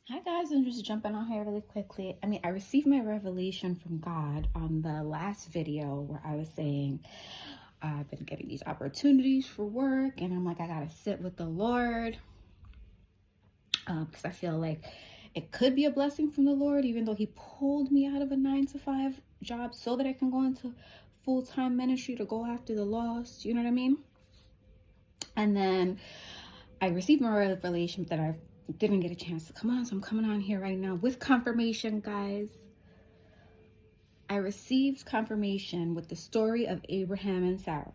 Hi guys, I'm just jumping on here really quickly. I received my revelation from God on the last video where I was saying I've been getting these opportunities for work and I'm like, I gotta sit with the Lord because I feel like it could be a blessing from the Lord, even though He pulled me out of a 9 to 5 job so that I can go into full-time ministry to go after the lost. You know what I mean? And then I received my revelation that I didn't get a chance to come on, so I'm coming on here right now with confirmation, guys. I received confirmation with the story of Abraham and Sarah.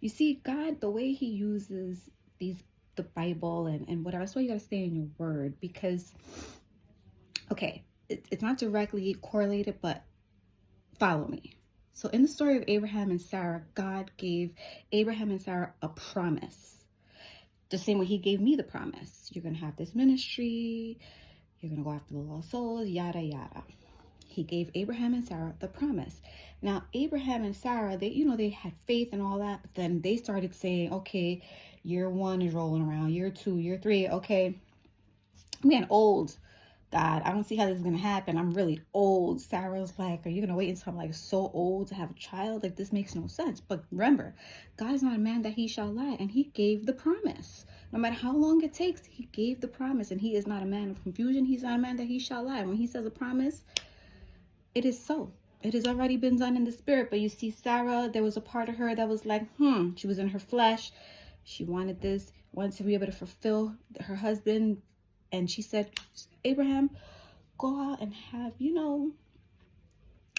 You see, God, the way He uses the Bible and whatever, that's why you gotta stay in your word, because okay, it's not directly correlated, but follow me. So in the story of Abraham and Sarah, God gave Abraham and Sarah a promise. The same way He gave me the promise. You're gonna have this ministry, you're gonna go after the lost souls, yada yada. He gave Abraham and Sarah the promise. Now, Abraham and Sarah, they had faith and all that, but then they started saying, okay, year 1 is rolling around, year 2, year 3, okay, I'm getting old. God, I don't see how this is going to happen. I'm really old. Sarah's like, are you going to wait until I'm like so old to have a child? Like, this makes no sense. But remember, God is not a man that He shall lie, and He gave the promise. No matter how long it takes, He gave the promise, and He is not a man of confusion. He's not a man that He shall lie. When He says a promise, it is so. It has already been done in the spirit. But you see, Sarah, there was a part of her that was like, she was in her flesh. She wanted this, wanted to be able to fulfill her husband. And she said, Abraham, go out and have,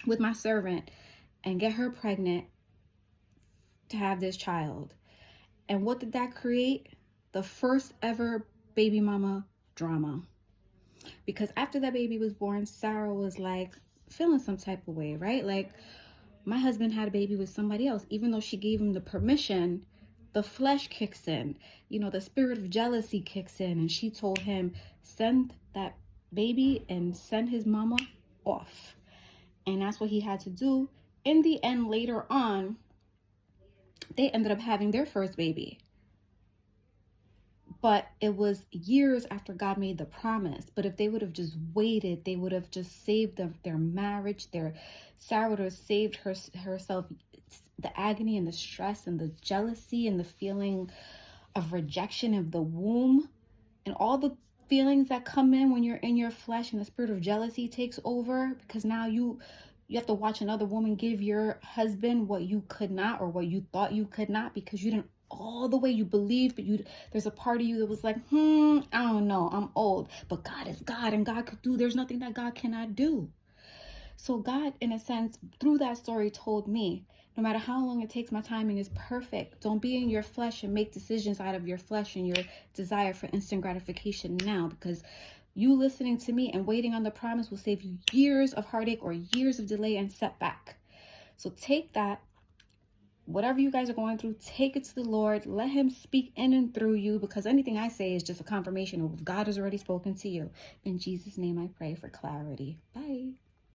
with my servant and get her pregnant to have this child. And what did that create? The first ever baby mama drama. Because after that baby was born, Sarah was like feeling some type of way, right? Like, my husband had a baby with somebody else. Even though she gave him the permission, the flesh kicks in. The spirit of jealousy kicks in. And she told him, send that baby and send his mama off. And that's what he had to do. In the end, later on, they ended up having their first baby. But it was years after God made the promise. But if they would have just waited, they would have just saved their marriage. Sarah would have saved herself the agony and the stress and the jealousy and the feeling of rejection of the womb and all the feelings that come in when you're in your flesh and the spirit of jealousy takes over, because now you have to watch another woman give your husband what you could not, or what you thought you could not, because you didn't all the way you believed, but there's a part of you that was like, I don't know, I'm old. But God is God, and God could do, there's nothing that God cannot do. So God, in a sense, through that story, told me, no matter how long it takes, my timing is perfect. Don't be in your flesh and make decisions out of your flesh and your desire for instant gratification now, because you listening to me and waiting on the promise will save you years of heartache or years of delay and setback. So take that, whatever you guys are going through, take it to the Lord. Let Him speak in and through you, because anything I say is just a confirmation of what God has already spoken to you. In Jesus' name I pray for clarity. Bye.